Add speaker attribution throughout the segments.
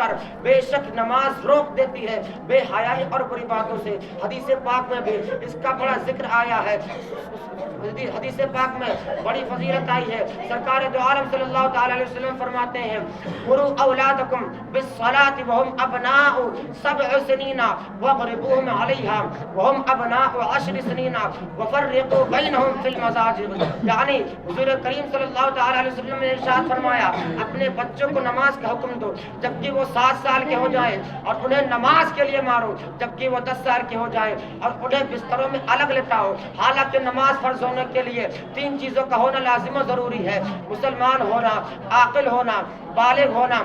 Speaker 1: المنکر، بے شک نماز روک دیتی ہے بے حیائی اور بری باتوں سے۔ حدیث پاک میں بھی اس کا بڑا ذکر آیا ہے، حدیث پاک میں بڑی فضیلت آئی ہے۔ سرکار دو عالم صلی اللہ تعالی علیہ وسلم فرماتے ہیں مروا اولادکم بالصلاۃ وهم ابناء 7 سنین واضربوهم علیها وهم ابناء 10 سنین وفرقوا بینهم فی المضاجع، یعنی حضور کریم صلی اللہ تعالی علیہ وسلم نے ارشاد فرمایا اپنے بچوں کو نماز کا حکم دو جبکہ وہ 7 سال کے ہو جائیں، اور انہیں نماز کے لیے مارو جبکہ وہ 10 سال کے ہو جائیں، اور انہیں بستروں میں الگ لٹاؤ۔ حالانکہ نماز فرض ہونے کے لیے 3 چیزوں کا ہونا لازم و ضروری ہے، مسلمان ہونا، عاقل ہونا، بالغ ہونا۔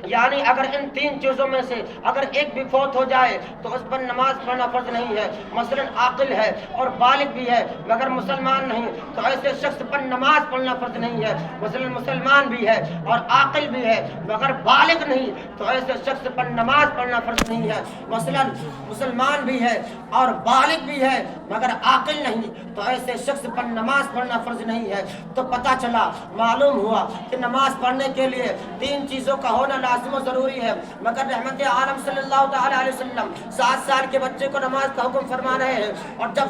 Speaker 1: یعنی اگر ان 3 چیزوں میں سے اگر ایک بھی فوت ہو جائے تو اس پر نماز پڑھنا فرض نہیں ہے۔ مثلا عاقل ہے اور بالغ بھی ہے مگر مسلمان نہیں تو ایسے شخص پر نماز پڑھنا فرض نہیں ہے۔ مثلا مسلمان بھی ہے اور عاقل بھی ہے مگر بالغ نہیں تو ایسے شخص پر نماز پڑھنا فرض نہیں ہے۔ مثلا مسلمان بھی ہے اور بالغ بھی ہے مگر عاقل نہیں تو ایسے شخص پر نماز پڑھنا فرض نہیں ہے۔ تو پتہ چلا، معلوم ہوا کہ نماز پڑھنے کے لیے 3 چیزوں کا ہونا لازم و ضروری ہے، مگر رحمت عالم صلی اللہ تعالی علیہ وسلم 7 سال کے بچے کو نماز کا حکم فرما رہے ہیں، اور جب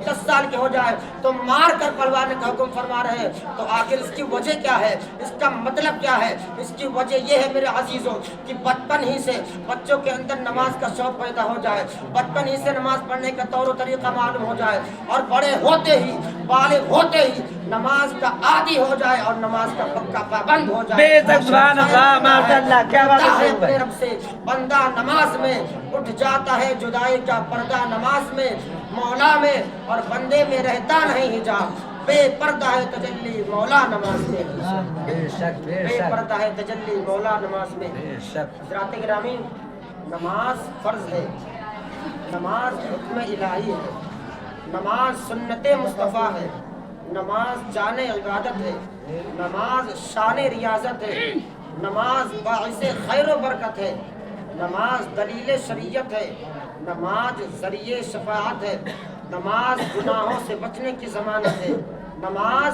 Speaker 1: 10 سال کے ہو جائے تو مار کر پڑھوانے کا حکم فرما رہے ہیں۔ تو آخر اس کی وجہ کیا ہے، اس کا مطلب کیا ہے؟ اس کی وجہ یہ ہے میرے عزیزوں کہ بچپن ہی سے بچوں کے اندر نماز کا شوق پیدا ہو جائے، بچپن ہی سے نماز پڑھنے کا طور و طریقہ معلوم ہو جائے، اور بڑے ہوتے ہی، بالغ ہوتے ہی نماز کا عادی ہو جائے اور نماز کا پکا پابند ہو جائے۔
Speaker 2: سبحان اللہ، ماشاء اللہ، کیا بات ہے
Speaker 1: اپنے رب سے بندہ نماز میں اٹھ جاتا ہے، جدائی کا پردہ نماز میں، مولا میں اور بندے میں رہتا نہیں حجاب، بے پردہ ہے تجلی مولا نماز میں، بے پردہ ہے تجلی مولا نماز میں۔ حضرات گرامی، نماز فرض ہے، نماز حکم الہی ہے، نماز سنت مصطفیٰ ہے، نماز جان عبادت ہے، نماز شان ریاضت ہے، نماز باعث خیر و برکت ہے، نماز دلیل شریعت ہے، نماز ذریعہ شفاعت ہے، نماز گناہوں سے بچنے کی ضمانت ہے، نماز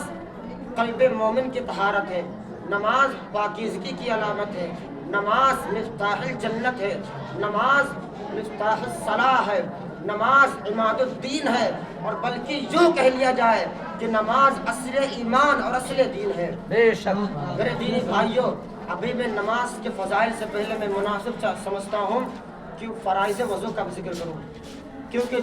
Speaker 1: قلب مومن کی طہارت ہے، نماز پاکیزگی کی علامت ہے، نماز مفتاح الجنت ہے، نماز مفتاح الصلاح ہے، نماز عماد الدین ہے، اور بلکہ یوں کہہ لیا جائے کہ نماز اصل ایمان اور اصل دین ہے۔
Speaker 2: بے شک
Speaker 1: میرے دینی بھائیوں، ابھی میں نماز کے فضائل سے پہلے میں مناسب سمجھتا ہوں کہ فرائض وضو کا بھی ذکر کروں، کیونکہ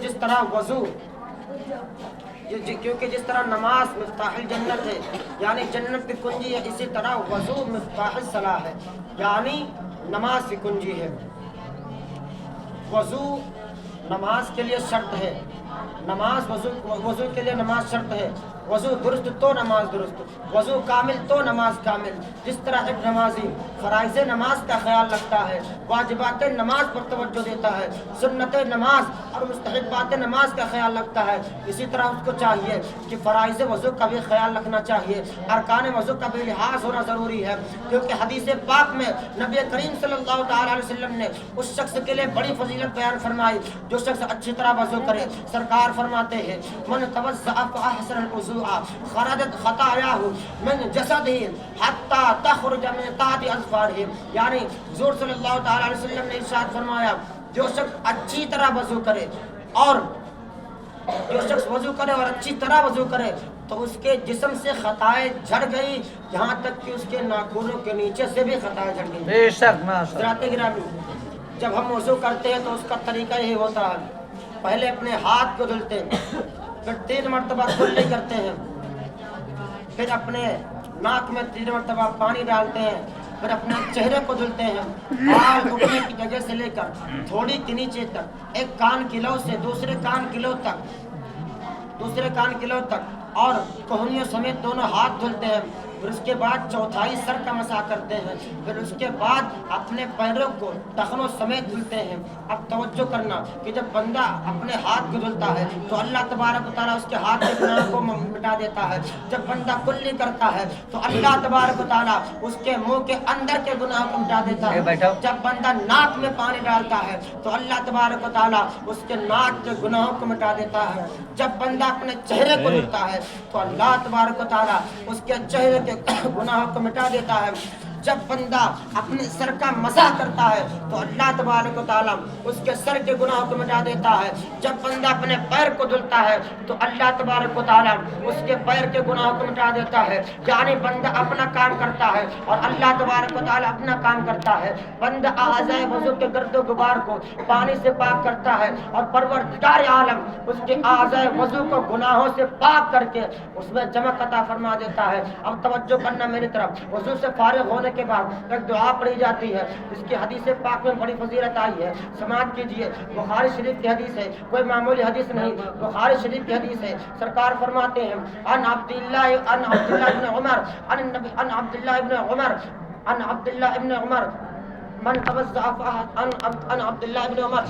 Speaker 1: جس طرح نماز مفتاح الجنت ہے یعنی جنت کی کنجی ہے، اسی طرح وضو مفتاح الصلاح ہے یعنی نماز کی کنجی ہے۔ وضو نماز کے لیے شرط ہے، نماز وضو کے لیے نماز شرط ہے، وضو درست تو نماز درست، وضو کامل تو نماز کامل۔ جس طرح ایک نمازی فرائض نماز کا خیال رکھتا ہے، واجبات نماز پر توجہ دیتا ہے، سنت نماز اور مستحبات نماز کا خیال رکھتا ہے، اسی طرح اس کو چاہیے کہ فرائض وضو کا بھی خیال رکھنا چاہیے، ارکان وضو کا بھی لحاظ ہونا ضروری ہے، کیونکہ حدیث پاک میں نبی کریم صلی اللہ تعالی علیہ وسلم نے اس شخص کے لیے بڑی فضیلت بیان فرمائی جو شخص اچھی طرح وضو کرے۔ سرکار فرماتے ہیں من توضأ فأحسن الوضوء خرجت خطاياه من جسده حتى تخرج من تحت اظفاره، یعنی حضور صلی اللہ تعالی علیہ وسلم نے ارشاد فرمایا جو شخص اچھی طرح وضو کرے اور اچھی طرح وضو کرے تو اس کے جسم سے خطائیں جھڑ گئی، یہاں تک کہ اس کے ناخنوں کے نیچے سے بھی خطائیں جھڑ گئی۔
Speaker 2: بے شک ماشاء اللہ۔
Speaker 1: حضرات گرامی، جب ہم وضو کرتے ہیں تو اس کا طریقہ یہی ہوتا ہے، پہلے اپنے ہاتھ کو دھلتے ہیں، پھر 3 مرتبہ کلی کرتے ہیں، پھر اپنے ناک میں 3 مرتبہ پانی ڈالتے ہیں، پھر اپنے چہرے کو دھلتے ہیں، بال اٹھنے کی جگہ سے لے کر تھوڑی کے نیچے تک، ایک کان کی لو سے دوسرے کان کی لو تک اور کوہنیوں سمیت دونوں ہاتھ دھلتے ہیں، پھر اس کے بعد چوتھائی سر کا مسح کرتے ہیں، پھر اس کے بعد اپنے پیروں کو ٹخنوں سمیت دھلتے ہیں۔ اب توجہ کرنا کہ جب بندہ اپنے ہاتھ کو دھلتا ہے تو اللہ تبارک و تعالیٰ اس کے ہاتھ کے گناہ کو مٹا دیتا ہے، جب بندہ کلی کرتا ہے تو اللہ تبارک و تعالیٰ اس کے منہ کے اندر کے گناہ کو مٹا دیتا ہے، جب بندہ ناک میں پانی ڈالتا ہے تو اللہ تبارک و تعالیٰ اس کے ناک کے گناہوں کو مٹا دیتا ہے، جب بندہ اپنے چہرے کو دھلتا ہے تو اللہ تبارک و تعالیٰ اس کے چہرے کے گناہوں کو مٹا دیتا ہے، جب بندہ اپنے سر کا مسح کرتا ہے تو اللہ تبارک و تعالیٰ اس کے سر کے گناہوں کو مٹا دیتا ہے. جب بندہ اپنے پیر کو دھلتا ہے تو اللہ تبارک و تعالیٰ اس کے پیر کے گناہوں کو مٹا دیتا ہے. یعنی بندہ اپنا کام کرتا ہے اور اللہ تبارک و تعالیٰ اپنا کام کرتا ہے. بندہ اعضائے وضو کے گرد و غبار کو پانی سے پاک کرتا ہے اور پروردگار عالم اس کے اعضائے وضو کو گناہوں سے پاک کر کے اس میں چمک عطا فرما دیتا ہے. اب توجہ کرنا میری طرف. وضو سے فارغ ہونے کے بعد ایک دعا پڑھی جاتی ہے جس کی حدیث پاک میں بڑی فضیلت آئی ہے. سماعت کیجیے. بخاری شریف کی حدیث ہے, کوئی معمولی حدیث نہیں, بخاری شریف کی حدیث ہے. سرکار فرماتے ہیں ان عبداللہ ابن عمر ان عبداللہ ابن عمر من توضأ عن عبد الله بن عمر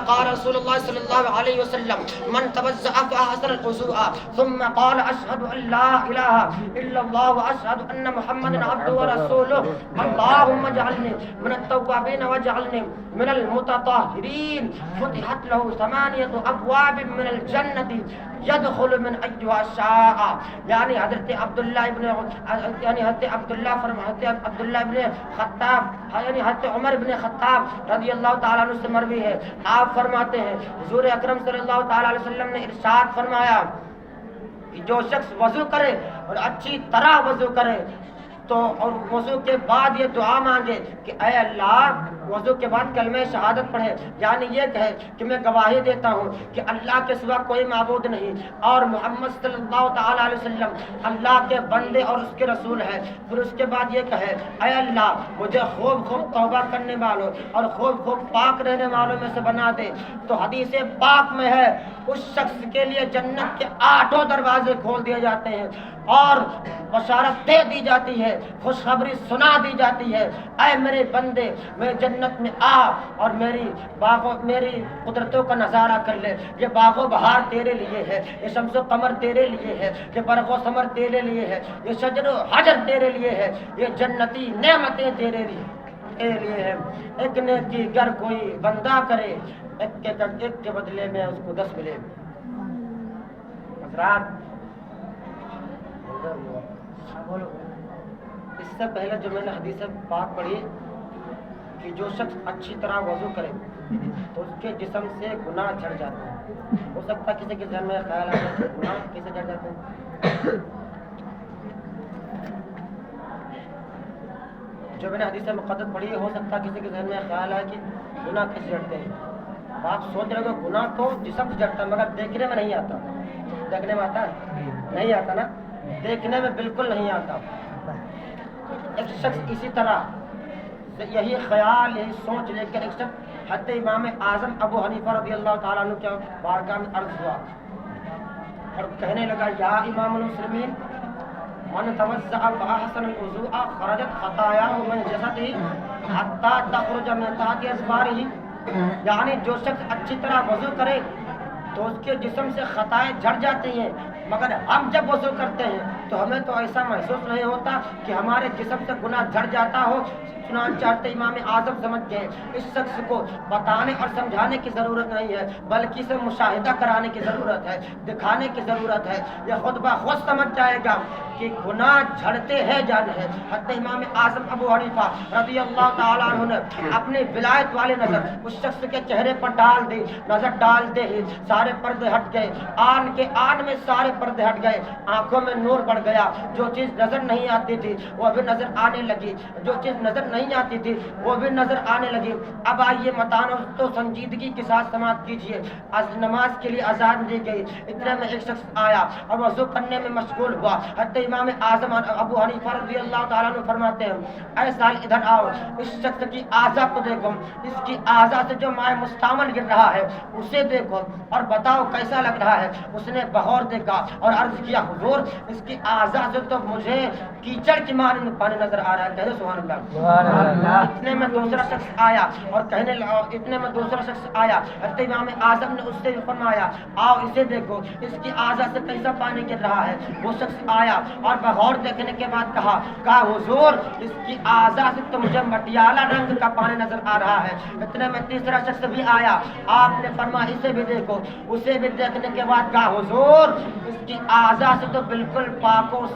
Speaker 1: قال رسول الله صلى الله عليه وسلم من توضأ فأحسن الوضوء ثم قال أشهد أن لا إله إلا الله وأشهد أن محمدا عبده ورسوله اللهم اجعلني من التوابين واجعلني من المتطهرين فتحت له 8 أبواب من الجنة يدخل من أيها شاء. یعنی حضرت عبداللہ ابن خطاب یعنی حضرت عمر بن خطاب رضی اللہ تعالیٰ عنہ سے مروی ہے. آپ فرماتے ہیں حضور اکرم صلی اللہ تعالیٰ علیہ وسلم نے ارشاد فرمایا کہ جو شخص وضو کرے اور اچھی طرح وضو کرے تو اور وضو کے بعد یہ دعا مانگے کہ اے اللہ, وضو کے بعد کلمہ شہادت پڑھے, یعنی یہ کہے کہ میں گواہی دیتا ہوں کہ اللہ کے سوا کوئی معبود نہیں اور محمد صلی اللہ تعالیٰ علیہ وسلم اللہ کے بندے اور اس کے رسول ہے. پھر اس کے بعد یہ کہے اے اللہ مجھے خوب خوب توبہ کرنے والوں اور خوب خوب پاک رہنے والوں میں سے بنا دے. تو حدیث پاک میں ہے اس شخص کے لیے جنت کے 8 دروازے کھول دیے جاتے ہیں اور بشارت دے دی جاتی ہے, خوشخبری سنا دی جاتی ہے. اے میرے بندے میرے جنت میں آ اور میری قدرتوں کا نظارہ کر لے. یہ باغ و بہار تیرے لیے ہے, یہ شمس و قمر تیرے لیے ہے, یہ برق و ثمر تیرے لیے ہے, یہ شجر و حجر تیرے لیے ہے, یہ جنتی نعمتیں تیرے لیے ہے. ایک نیکی گر کوئی بندہ کرے ایک کے بدلے میں اس کو 10 ملے. حضرات اس سے پہلے جو میں نے حدیث پاک پڑھی کہ جو شخص اچھی طرح وضو کرے تو اس کے جسم سے گناہ جھڑ جاتے ہیں. ہو سکتا ہے کسی کے ذہن میں خیال آ جائے گناہ کیسے جھڑ جاتے ہیں. جو میں نے حدیث مقدس پڑھی ہو سکتا ہے کسی کے ذہن میں خیال آئے کہ گناہ کیسے جھڑتے ہیں. آپ سوچ رہے ہو گناہ تو جسم سے جھڑتا ہے مگر دیکھنے میں نہیں آتا. دیکھنے میں آتا ہے نہیں آتا نا, دیکھنے میں بالکل نہیں آتا. ایک شخص اسی طرح یہی خیال یہی سوچ لے کر ایک شخص حضرت امام اعظم ابو حنیفہ رضی اللہ تعالیٰ عنہ کے بارگاہ میں عرض ہوا اور کہنے لگا یا امام المسلمین من توضأ فأحسن الوضوء خرجت خطاياه من جسده حتى تخرج من تحت اصبعه. یعنی جو شخص اچھی طرح وضو کرے تو اس کے جسم سے خطائیں جھڑ جاتی ہیں, مگر ہم جب وضو کرتے ہیں تو ہمیں تو ایسا محسوس نہیں ہوتا کہ ہمارے جسم سے گناہ جھڑ جاتا ہو. چنانچہ امام اعظم سمجھ گئے اس شخص کو بتانے اور سمجھانے کی ضرورت نہیں ہے بلکہ اسے مشاہدہ کرانے کی ضرورت ہے, دکھانے کی ضرورت ہے. یہ خود بخود سمجھ جائے گا کہ گناہ جھڑتے ہیں یا نہیں. حضرت امام اعظم ابو حنیفہ رضی اللہ تعالیٰ عنہ نے اپنی ولایت والی نظر اس شخص کے چہرے پر ڈال دی. نظر ڈالتے ہی سارے پردے ہٹ گئے, آن کے آن میں سارے پردے ہٹ گئے, آنکھوں میں نور بڑھ گیا. جو چیز نظر نہیں آتی تھی وہ بھی نظر آنے لگی, جو چیز نظر نہیں آتی تھی وہ بھی نظر آنے لگی. اب آئیے متانت و سنجیدگی کے ساتھ سماعت کیجیے. نماز کے لیے اذان دی گئی. اتنے میں ایک شخص آیا اور وضو کرنے میں مشغول ہوا. حضرت امام اعظم ابو حنیفہ رضی اللہ تعالیٰ عنہ فرماتے ہیں اے سال ادھر آؤ, اس شخص کی اعضاء کو دیکھو, اس کی اعضاء سے جو مائع مستعمل گر رہا ہے اسے دیکھو اور بتاؤ کیسا لگ رہا ہے. اس نے بہور دیکھا اور عرض کیا حضور اس کی اعضاء سے تو مجھے کیچڑ کی مانند پانی نظر آ رہا ہے. کہے سبحان اللہ. اتنے میں دوسرا شخص آیا اور کہنے لگا, اتنے میں دوسرا شخص آیا. حضرت امام اعظم نے اس سے فرمایا آؤ اسے دیکھو اس کی اعضاء سے کیسا پانی گر رہا ہے. وہ شخص آیا اور بغور دیکھنے کے بعد کہا حضور اس کی اعضاء سے تو مجھے مٹیالہ رنگ کا پانی نظر آ رہا ہے. اتنے میں تیسرا شخص بھی آیا, آپ نے فرمایا اسے بھی دیکھو. اسے بھی دیکھنے کے بعد کہا حضور اس کی اعضاء سے تو بالکل پاک و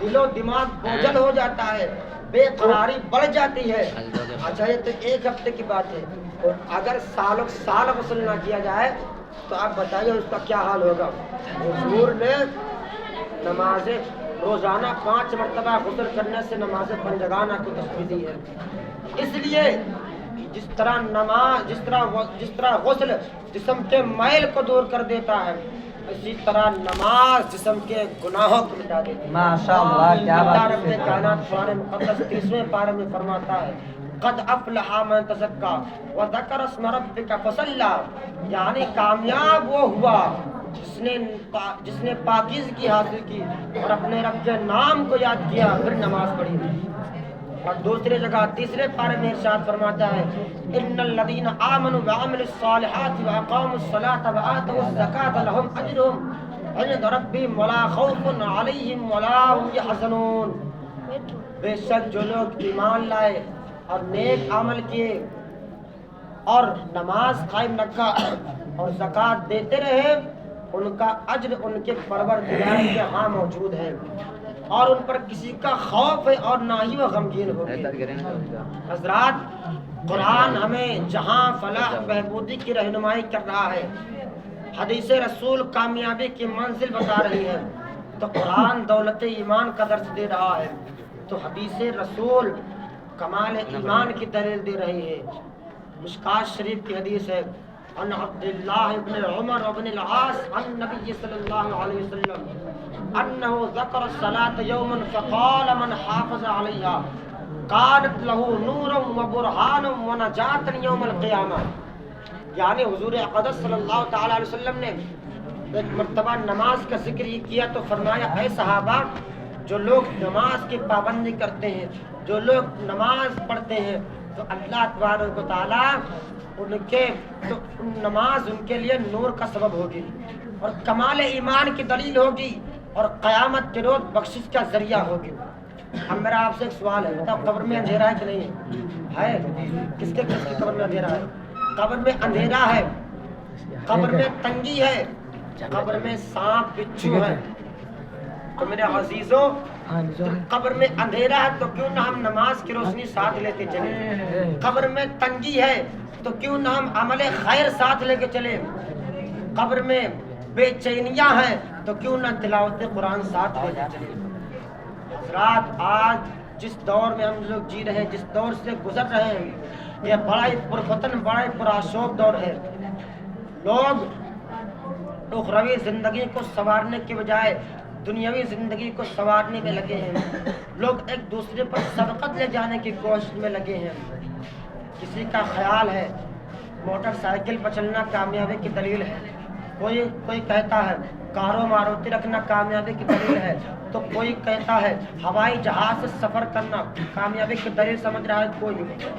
Speaker 1: دل و دماغ بوجھل ہو جاتا ہے، بے قراری بڑھ جاتی ہے۔ اچھا یہ تو ایک ہفتے کی بات ہے، اور اگر سالوں سال غسل نہ کیا جائے تو آپ بتائیے اس کا کیا حال ہوگا۔ حضور نے نماز روزانہ 5 مرتبہ غسل کرنے سے نماز پنجگانہ کو تشبیہ دی ہے۔ اس لیے جس طرح غسل جسم کے میل کو دور کر دیتا ہے، اسی طرح نماز جسم کے گناہوں کو مٹا دیتی ہے۔
Speaker 2: ماشاءاللہ، کیا بات
Speaker 1: اللہ رب کائنات قرآن مقدس 30ویں پارے میں فرماتا ہے قد افلح من تزکا وذکر اسم ربک فصلی، یعنی کامیاب وہ ہوا جس نے پاکیزگی حاصل کی اور اپنے رب کے نام کو یاد کیا پھر نماز پڑھی۔ اور دوسری جگہ 3 پارے میں ارشاد فرماتا ہے ان الذین آمنوا وعملوا الصالحات واقاموا الصلاة وآتوا الزکاة لهم اجرهم عند ربهم ولا خوف علیہم ولا هم یحزنون۔ بے شک جو لوگ ایمان لائے اور نیک عمل کیے اور نماز قائم رکھا اور زکوٰۃ دیتے رہے، ان کا اجر ان کے پروردگار کے ہاں موجود ہے، اور ان پر کسی کا خوف ہے اور نہ ہی وہ غمگین ہوگی۔ حضرات، قرآن ہمیں جہاں فلاح بہبودی کی رہنمائی کر رہا ہے، حدیث رسول کامیابی کی منزل بتا رہی ہے، تو قرآن دولت ایمان کا درس دے رہا ہے، تو حدیث رسول کمال ایمان کی دلیل دے رہی ہے۔ مشکات شریف کی حدیث ہے عن عبداللہ ابن عمر ابن العاص عن نبی صلی اللہ علیہ وسلم انه ذکر الصلاة یوما فقال من حافظ علیہا كانت له نورا وبرهانا ونجاة یوم القیامہ، یعنی حضور اقدس صلی اللہ تعالی علیہ وسلم نے ایک مرتبہ نماز کا ذکر یہ کیا تو فرمایا اے صحابہ، جو لوگ نماز کی پابندی کرتے ہیں، جو لوگ نماز پڑھتے ہیں، تو اللہ تبارک و تعالیٰ نماز ان کے لیے نور کا سبب ہوگی اور کمال ایمان کی دلیل ہوگی اور قیامت کے روز بخشش کا ذریعہ ہوگی۔ اب میرا آپ سے ایک سوال ہے، بتاؤ قبر میں اندھیرا ہے کہ نہیں ہے؟ کس کے قبر میں اندھیرا ہے؟ قبر میں اندھیرا ہے، قبر میں تنگی ہے، قبر میں سانپ بچھو ہے۔ تو میرے عزیزوں، قبر میں اندھیرا ہے تو کیوں نہ ہم نماز کی روشنی ساتھ لے کے چلیں؟ قبر میں تنگی ہے تو کیوں نہ ہم عمل خیر ساتھ لے کے چلیں؟ قبر میں بے چینیاں ہیں تو کیوں نہ تلاوت قرآن ساتھ لے کے چلیں؟ حضرات، آج جس دور میں ہم لوگ جی رہے ہیں، جس دور سے گزر رہے ہیں، یہ بڑا ہی پرفتن، بڑا ہی پرآشوب دور ہے۔ لوگ اخروی زندگی کو سنوارنے کے بجائے دنیاوی زندگی کو سنوارنے میں لگے ہیں۔ لوگ ایک دوسرے پر سبقت لے جانے کی کوشش میں لگے ہیں۔ کسی کا خیال ہے موٹر سائیکل پر چلنا کامیابی کی دلیل ہے، کوئی کہتا ہے کارو ماروتی رکھنا کامیابی کی دلیل ہے، تو کوئی کہتا ہے ہوائی جہاز سے سفر کرنا کامیابی کی دلیل سمجھ رہا ہے،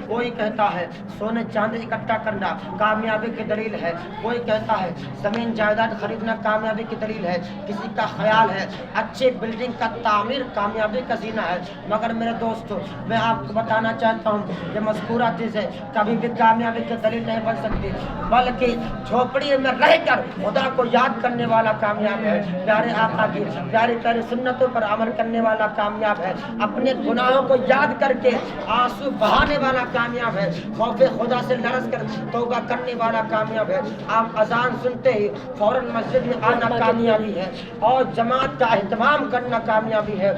Speaker 1: کوئی کہتا ہے سونے چاندی اکٹھا کرنا کامیابی کی دلیل ہے، کوئی کہتا ہے زمین جائیداد خریدنا کامیابی کی دلیل ہے، کسی کا خیال ہے اچھی بلڈنگ کا تعمیر کامیابی کا زینہ ہے۔ مگر میرے دوستو، میں آپ کو بتانا چاہتا ہوں یہ مذکورہ چیزیں کبھی بھی کامیابی کی دلیل نہیں بن سکتی، بلکہ جھوپڑی میں رہ کر خدا کو یاد کرنے والا کامیاب ہے، پیارے آقا کی پیاری پیاری سنتوں پر عمل کرنے والا کامیاب ہے، اپنے گناہوں کو یاد کر کے آنسو بہانے والا کامیاب ہے، خوف خدا سے لرز کر توبہ کرنے والا کامیاب ہے۔ آپ اذان سنتے ہی فوراً مسجد میں آنا کامیابی ہے، اور جماعت کا اہتمام کرنا کامیابی ہے،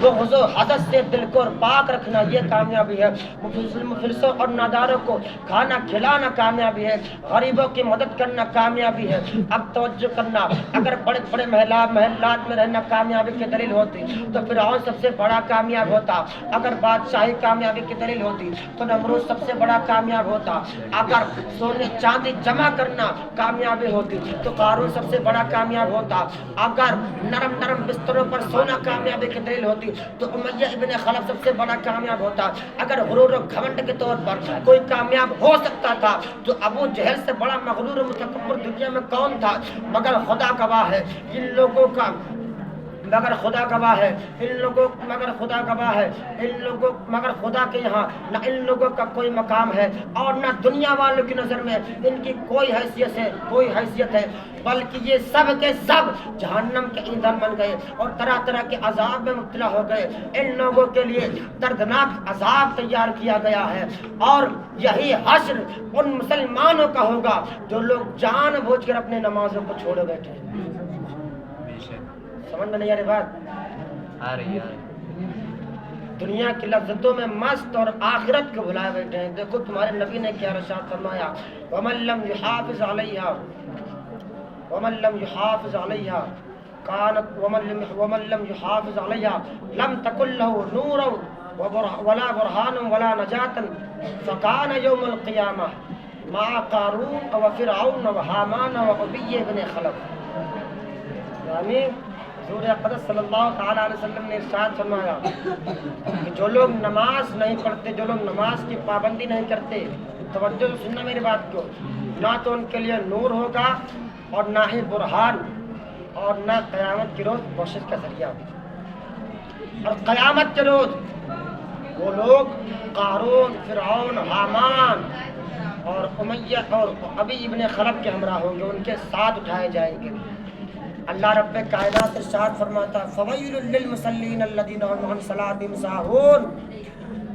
Speaker 1: بغض و حسد سے دل کو پاک رکھنا یہ کامیابی ہے، مفلسوں اور ناداروں کو کھانا کھلانا کامیابی ہے، غریبوں کی مدد کرنا کامیابی ہے۔ اب توجہ کرنا، اگر بڑے بڑے محلات میں رہنا کامیابی کی دلیل ہوتی تو فرعون سب سے بڑا کامیاب ہوتا، اگر بادشاہی کامیابی کی دلیل ہوتی تو نمرود سب سے بڑا کامیاب ہوتا، اگر سونے چاندی جمع کرنا کامیابی ہوتی تو قارون سب سے بڑا کامیاب ہوتا، اگر نرم بستروں پر سونا کامیابی کی دلیل ہوتی تو امیہ ابن خلف سب سے بڑا کامیاب ہوتا، اگر غرور و گھمنڈ کے طور پر کوئی کامیاب ہو سکتا تھا تو ابو جہل سے بڑا مغرور و متکبر دنیا میں کون تھا؟ مگر خدا گواہ ہے، جن لوگوں کا مگر خدا گواہ ہے ان لوگوں مگر خدا کے یہاں نہ ان لوگوں کا کوئی مقام ہے اور نہ دنیا والوں کی نظر میں ان کی کوئی حیثیت ہے بلکہ یہ سب کے سب جہنم کے ایندھن بن گئے اور طرح طرح کے عذاب میں مبتلا ہو گئے۔ ان لوگوں کے لیے دردناک عذاب تیار کیا گیا ہے اور یہی حشر ان مسلمانوں کا ہوگا جو لوگ جان بوجھ کر اپنے نمازوں کو چھوڑے بیٹھے ہیں۔ سمجھ میں نہیں آ رہی بات؟
Speaker 2: آ رہی
Speaker 1: دنیا کی لذتوں میں مست اور آخرت کو بھلائے بیٹھے ہیں۔ دیکھو تمہارے نبی نے کیا ارشاد فرمایا، وَمَن لَّمْ يُحَافِظْ عَلَيْهَا لَمْ تَكُن لَّهُ نُورٌ وَلَا بُرْهَانٌ وَلَا نَجَاةٌ فَكَانَ يَوْمَ الْقِيَامَةِ مَعَ قَارُونَ وَفِرْعَوْنَ وَهَامَانَ وَأُبِيَّ بْنِ خَلَف۔ یعنی حضور اقدس صلی اللہ تعالیٰ علیہ وسلم نے ارشاد فرمایا کہ جو لوگ نماز نہیں پڑھتے، جو لوگ نماز کی پابندی نہیں کرتے، توجہ سے سننا میری بات کو، نہ تو ان کے لیے نور ہوگا اور نہ ہی برہان اور نہ قیامت کے روز بخشش کا ذریعہ۔ اور قیامت کے روز وہ لوگ قارون، فرعون، حامان اور امیہ اور ابی ابن خلف کے ہمراہ ہوں گے، ان کے ساتھ اٹھائے جائیں گے۔ اللہ رب کائنات ارشاد فرماتا فویل للمصلین الذین هم عن صلاتهم ساہون،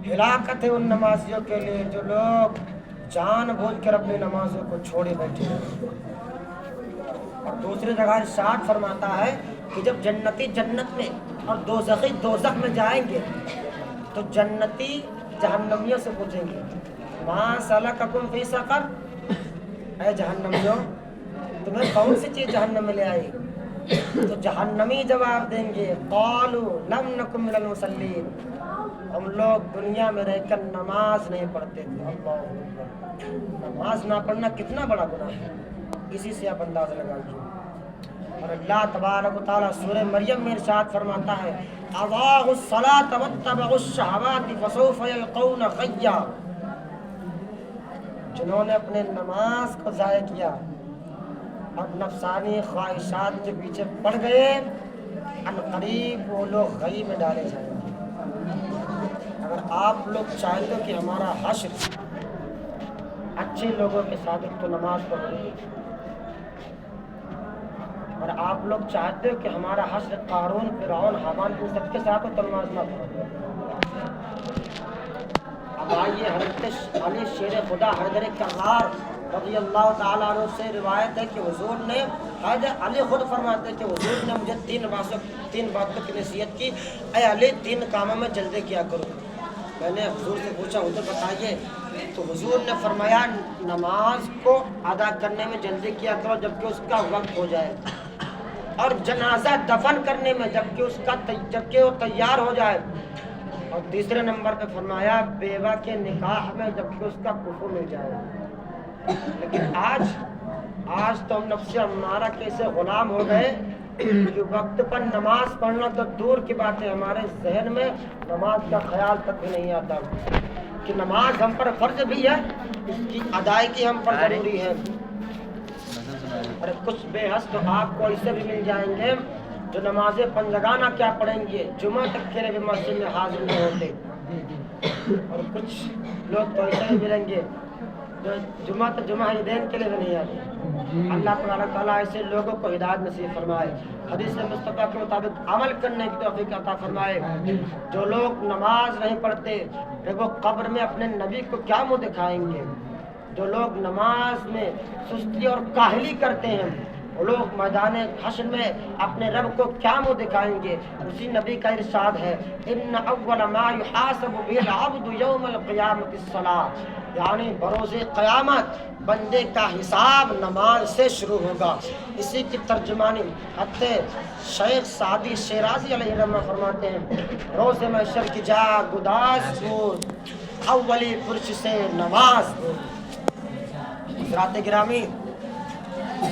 Speaker 1: ہلاکت ہے ان نمازیوں کے لیے جو لوگ جان بوجھ کر اپنی نمازوں کو چھوڑے بیٹھے ہیں۔ اور دوسری جگہ ارشاد فرماتا ہے کہ جب جنتی جنت میں اور دوزخی دوزخ میں جائیں گے تو جنتی جہنمیوں سے پوچھیں گے مَا سَلَكَكُمْ فِي سَقَرَ، اے جہنمیوں تمہیں کون سی چیز جہنم میں لے آئی؟ تو جہنمی جواب دیں گے قالوا لم نکن من المصلین، ہم لوگ دنیا میں رہ کر نماز نہیں پڑھتے تھے۔ اللہ اکبر، نماز نہ پڑھنا کتنا بڑا گناہ ہے، اسی سے آپ اندازہ لگائیے۔ اور اللہ تبارک و تعالیٰ سورہ مریم میں ارشاد فرماتا ہے اضاعوا الصلاۃ واتبعوا الشہوات فسوف یلقون غیا، جنہوں نے اپنے نماز کو ضائع کیا اور نفسانی خواہشات کے پیچھے پڑ گئے، عنقریب وہ لوگ غی میں ڈالے جائیں گے۔ اگر آپ لوگ چاہتے ہو کہ ہمارا حشر اچھے لوگوں کے ساتھ تو نماز پڑھو، اور آپ لوگ چاہتے ہو کہ ہمارا حشر قارون، فرعون، حامان ان سب کے ساتھ ہو تو نماز نہ پڑھو۔ اب آئیے حضرت علی شیر خدا حیدر کرار رضی اللہ تعالیٰ عنہ سے روایت ہے کہ حضور نے، حیدر علی خود فرماتے ہیں کہ حضور نے مجھے تین باتوں کی نصیحت کی، اے علی 3 کاموں میں جلدی کیا کرو۔ میں نے حضور سے پوچھا حضور بتائیے، تو حضور نے فرمایا نماز کو ادا کرنے میں جلدی کیا کرو جبکہ اس کا وقت ہو جائے، اور جنازہ دفن کرنے میں جبکہ وہ تیار ہو جائے، اور تیسرے نمبر پہ فرمایا بیوہ کے نکاح میں جبکہ اس کا کفو مل جائے۔ لیکن آج تو ہم نفس امارہ کے سے غلام ہو گئے کہ وقت پر نماز پڑھنا تو دور کی بات ہے، ہمارے ذہن میں نماز کا خیال تک بھی نہیں آتا کہ نماز ہم پر فرض بھی ہے، اس کی ادائیگی ہم پر ضروری ہے۔ اور کچھ بے حس تو آپ کو ایسے بھی مل جائیں گے جو نماز پنجگانہ کیا پڑھیں گے، جمعہ تک کے لیے بھی مسجد میں حاضر نہیں ہوتے، اور کچھ لوگ تو ایسے بھی ملیں گے جو جمعہ عیدین کے لیے بھی نہیں آتے۔ اللہ تبارک تعالیٰ ایسے لوگوں کو ہدایت نصیب فرمائے، حدیث مصطفیٰ کے مطابق عمل کرنے کی توفیق عطا فرمائے۔ جو لوگ نماز نہیں پڑھتے وہ قبر میں اپنے نبی کو کیا منہ دکھائیں گے؟ جو لوگ نماز میں سستی اور کاہلی کرتے ہیں وہ لوگ میدان حشر میں اپنے رب کو کیا منہ دکھائیں گے؟ اسی نبی کا ارشاد ہے ان اول ما یحاسب به العبد یوم القیامۃ الصلاۃ، یعنی بروز قیامت بندے کا حساب نماز سے شروع ہوگا۔ اسی کی ترجمانی حضرت شیخ سعدی شیرازی علیہ الرحمہ فرماتے ہیں روز محشر کی جا گداز بود، اولی فرش سے نماز بود۔ حضرات گرامی،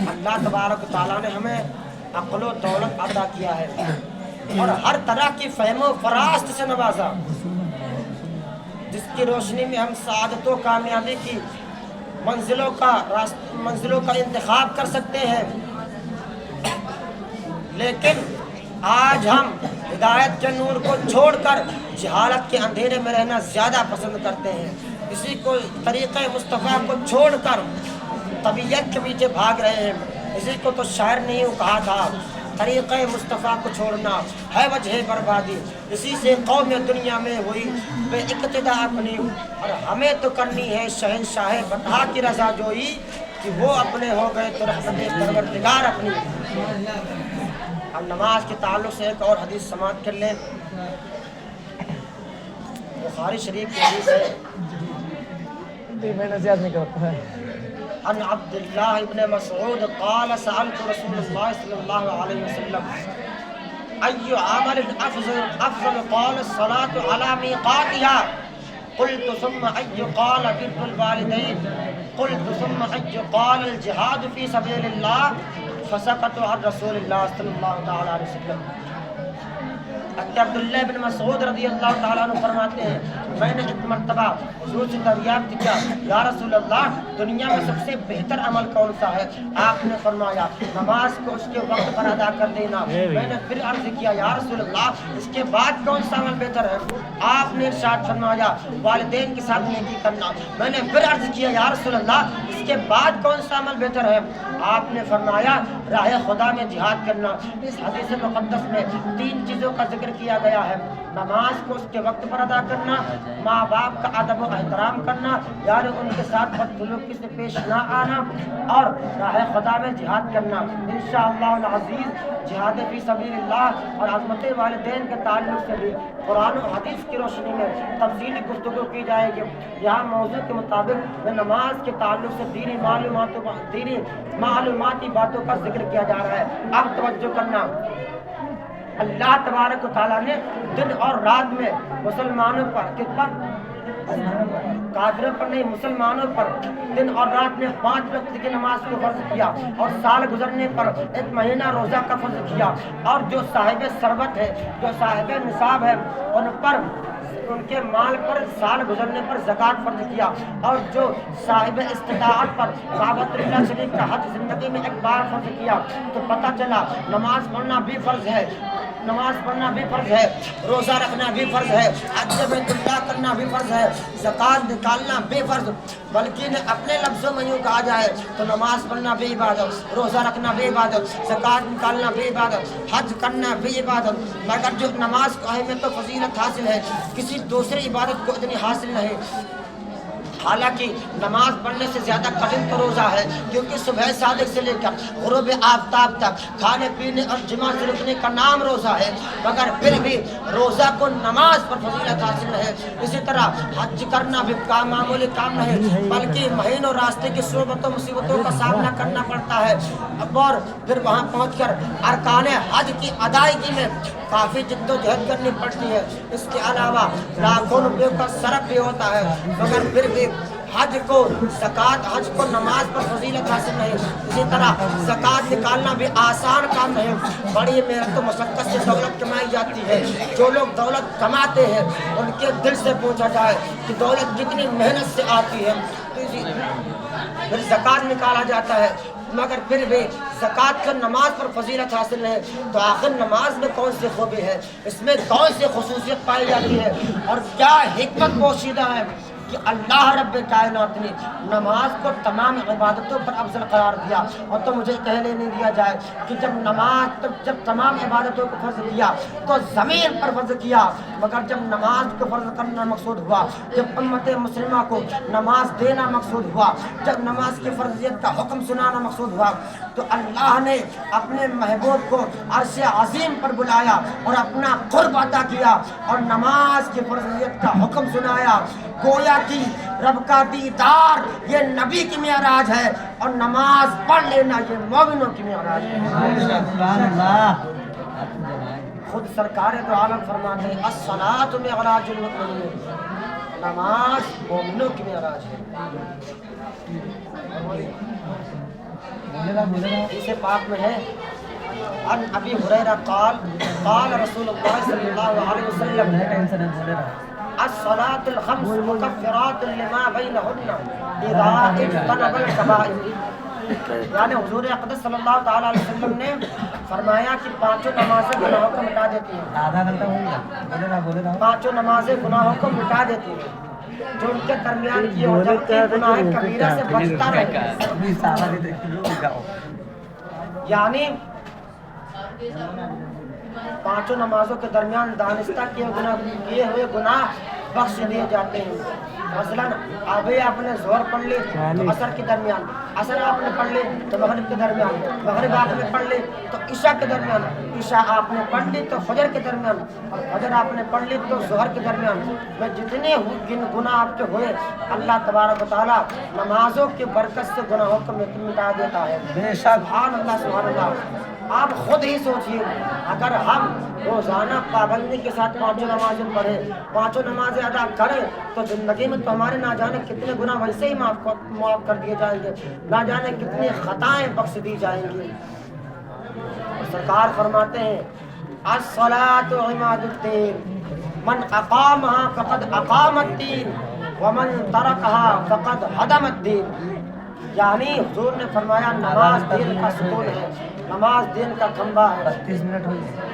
Speaker 1: اللہ تبارک و تعالیٰ نے ہمیں عقل و دولت عطا کیا ہے اور ہر طرح کی فہم و فراست سے نوازا، جس کی روشنی میں ہم سعادت و کامیابی کی منزلوں کا انتخاب کر سکتے ہیں۔ لیکن آج ہم ہدایت کے نور کو چھوڑ کر جہالت کے اندھیرے میں رہنا زیادہ پسند کرتے ہیں. اسی کو طریقہ مصطفیٰ کو چھوڑ کر طبیعت کے پیچھے بھاگ رہے ہیں. اسی کو تو شاعر نے یوں کہا تھا، طریقہ مصطفیٰ کو چھوڑنا ہے وجہ بربادی. اسی سے قوم دنیا میں ہوئی بے اقتدا اپنی، اور ہمیں تو کرنی ہے شہنشاہ بطحا کی رضا جوئی، کہ وہ اپنے ہو گئے تو رحمت پروردگار اپنی. اب نماز کے تعلق سے ایک اور حدیث سماعت کر لیں. بخاری شریف کی حدیث ہے.
Speaker 2: میں نصیحت نہیں کرتا ہے.
Speaker 1: عن عبد الله بن مسعود قال سألت رسول الله صلى الله عليه وسلم أي عمل أفضل؟ قال الصلاة على ميقاتها. قلت ثم أي؟ قال بر الوالدين. قلت ثم أي؟ قال الجهاد في سبيل الله. فسكت عن رسول الله صلى الله عليه وسلم. عبداللہ بن مسعود رضی اللہ تعالیٰ عنہ فرماتے ہیں، میں نے ایک مرتبہ حضور سے دریافت کیا، یا رسول اللہ دنیا میں سب سے بہتر عمل کون سا ہے؟ آپ نے فرمایا نماز کو اس کے وقت پر ادا کر دینا. میں نے پھر عرض کیا یا رسول اللہ اس کے بعد کون سا عمل بہتر ہے؟ آپ نے ارشاد فرمایا والدین کے ساتھ نیکی کرنا. میں نے پھر عرض کیا یا رسول اللہ اس کے بعد کون سا عمل بہتر ہے؟ آپ نے فرمایا راہ خدا میں جہاد کرنا. اس حدیث مقدس میں 3 چیزوں کا ذکر کیا گیا ہے. نماز کو اس کے وقت پر ادا کرنا، ماں باپ کا ادب و احترام کرنا یعنی ان کے ساتھ بدسلوکی سے پیش نہ آنا، اور راہ خدا میں جہاد کرنا. انشاءاللہ العزیز جہاد فی سبیل اللہ اور عظمت والدین کے تعلق سے بھی قرآن و حدیث کی روشنی میں تفصیلی گفتگو کی جائے گی. یہاں موضوع کے مطابق میں نماز کے تعلق سے دینی معلوماتی باتوں کا ذکر کیا جا رہا ہے. اب توجہ کرنا، اللہ تبارک و تعالیٰ نے دن اور رات میں مسلمانوں پر، کس پر؟ کافروں پر نہیں، مسلمانوں پر دن اور رات میں 5 وقت کی نماز کو فرض کیا، اور سال گزرنے پر 1 مہینہ روزہ کا فرض کیا. اور جو صاحب ثروت ہے، جو صاحب نصاب ہے، ان پر، ان کے مال پر سال گزرنے پر زکوٰۃ فرض کیا. اور جو صاحب استطاعت پر کعبۃ اللہ شریف کا حج زندگی میں 1 بار فرض کیا. تو پتہ چلا نماز پڑھنا بھی فرض ہے، نماز پڑھنا بھی فرض ہے، روزہ رکھنا بھی فرض ہے، حج بیت اللہ کرنا بھی فرض ہے، زکوٰۃ نکالنا بھی فرض. بلکہ اپنے لفظوں میں یوں کہا جائے تو نماز پڑھنا بھی عبادت، روزہ رکھنا بھی عبادت، زکوٰۃ نکالنا بھی عبادت، حج کرنا بھی عبادت. مگر جو نماز کو اہمیت و فضیلت حاصل ہے کسی دوسری عبادت کو اتنی حاصل نہیں. حالانکہ نماز پڑھنے سے زیادہ کٹھن تو روزہ ہے، کیونکہ صبح صادق سے لے کر غروب آفتاب تک کھانے پینے اور جماع سے رکنے کا نام روزہ ہے. مگر پھر بھی روزہ کو نماز پر فضیلت حاصل ہے. اسی طرح حج کرنا بھی معمولی کام نہیں، بلکہ مہینوں راستے کی صعوبتوں مصیبتوں کا سامنا کرنا پڑتا ہے، اور پھر وہاں پہنچ کر ارکان حج کی ادائیگی میں کافی جد و جہد کرنی پڑتی ہے. اس کے علاوہ لاکھوں روپے کا صرف بھی ہوتا ہے. مگر پھر بھی حج کو، زکوٰۃ، حج کو نماز پر فضیلت حاصل نہیں. اسی طرح زکوٰۃ نکالنا بھی آسان کام نہیں، بڑی محنت و مشقت سے دولت کمائی جاتی ہے. جو لوگ دولت کماتے ہیں ان کے دل سے پوچھا جائے کہ دولت کتنی محنت سے آتی ہے، پھر زکوٰۃ نکالا جاتا ہے. مگر پھر بھی زکوٰۃ کو نماز پر فضیلت حاصل ہے. تو آخر نماز میں کون سی خوبی ہے، اس میں کون سی خصوصیت پائی جاتی ہے، اور کیا حکمت پوشیدہ ہے کہ اللہ رب کائنات نے نماز کو تمام عبادتوں پر افضل قرار دیا. اور تو مجھے کہنے نہیں دیا جائے کہ جب تمام عبادتوں کو فرض کیا تو زمین پر فرض کیا، مگر جب نماز کو فرض کرنا مقصود ہوا، جب امت مسلمہ کو نماز دینا مقصود ہوا، جب نماز کی فرضیت کا حکم سنانا مقصود ہوا، تو اللہ نے اپنے محبوب کو عرش عظیم پر بلایا اور اپنا قرب عطا کیا اور نماز کی فرضیت کا حکم سنایا. گویا کہ رب کا دیدار یہ نبی کی معراج ہے، اور نماز پڑھ لینا یہ مومنوں کی معراج ہے. خود سرکار دو عالم فرماتے ہیں الصلاۃ معراج المؤمنین، نماز مومنوں کی معراج ہے. حدیث پاک میں ہے عن ابی ہریرہ قال قال رسول اللہ صلی اللہ علیہ وسلم الصلاة الخمس مكفرات لما بينهن إذا اجتنب الكبائر. یعنی حضور اقدس صلی اللہ تعالیٰ علیہ وسلم نے فرمایا کہ پانچوں نمازیں گناہوں کو مٹا دیتی ہیں.
Speaker 2: آدھا گھنٹہ ہو گیا بولے نا
Speaker 1: پانچوں نمازیں گناہوں کو مٹا دیتی ہیں جو ان کے درمیان کیے ہو جب ایک گناہ کبیرہ سے بچتا رہے. یعنی پانچوں نمازوں کے درمیان دانستہ کیے ہوئے گناہ بخش دیے جاتے ہیں. مثلا ابھی آپ نے ظہر پڑھ لی تو عصر کے درمیان، عصر آپ نے پڑھ لی تو مغرب کے درمیان، مغرب آپ نے پڑھ لی تو عشاء کے درمیان، عشاء آپ نے پڑھ لی تو فجر کے درمیان، اور فجر آپ نے پڑھ لی تو ظہر کے درمیان. میں جتنے گناہ آپ کے ہوئے اللہ تبارک و تعالیٰ نمازوں کی برکت سے گناہوں کو مٹا دیتا ہے.
Speaker 2: بے شک.
Speaker 1: سبحان اللہ سبحان اللہ. آپ خود ہی سوچئے اگر ہم روزانہ پابندی کے ساتھ پانچوں نمازیں پڑھیں، پانچوں نمازیں ادا کریں تو زندگی میں تو ہمارے نہ جانے کتنے گناہ ویسے ہی معاف کر دیے جائیں گے، نہ جانے کتنی خطائیں بخش دی جائیں گی. سرکار فرماتے ہیں الصلاۃ عماد الدین من اقامها فقد اقام الدین ومن ترکها فقد هدم الدین. یعنی حضور نے فرمایا نماز دین کا ستون ہے، نماز دین کا کھمبا ہے.
Speaker 2: 30 منٹ ہو گئے.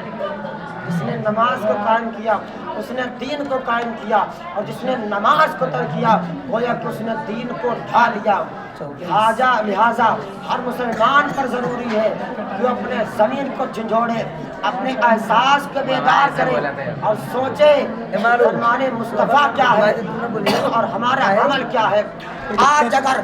Speaker 1: جس نے نماز کو قائم کیا اس نے دین کو قائم کیا، اور جس نے نماز کو ترک کیا گویا کہ اس نے دین کو ڈھا لیا. لہٰذا ہر مسلمان پر ضروری ہے کہ وہ اپنے زمین کو جھنجھوڑے، اپنے احساس کو بیدار کرے اور سوچے فرمان مصطفیٰ کیا ہے اور ہمارا عمل کیا ہے. آج اگر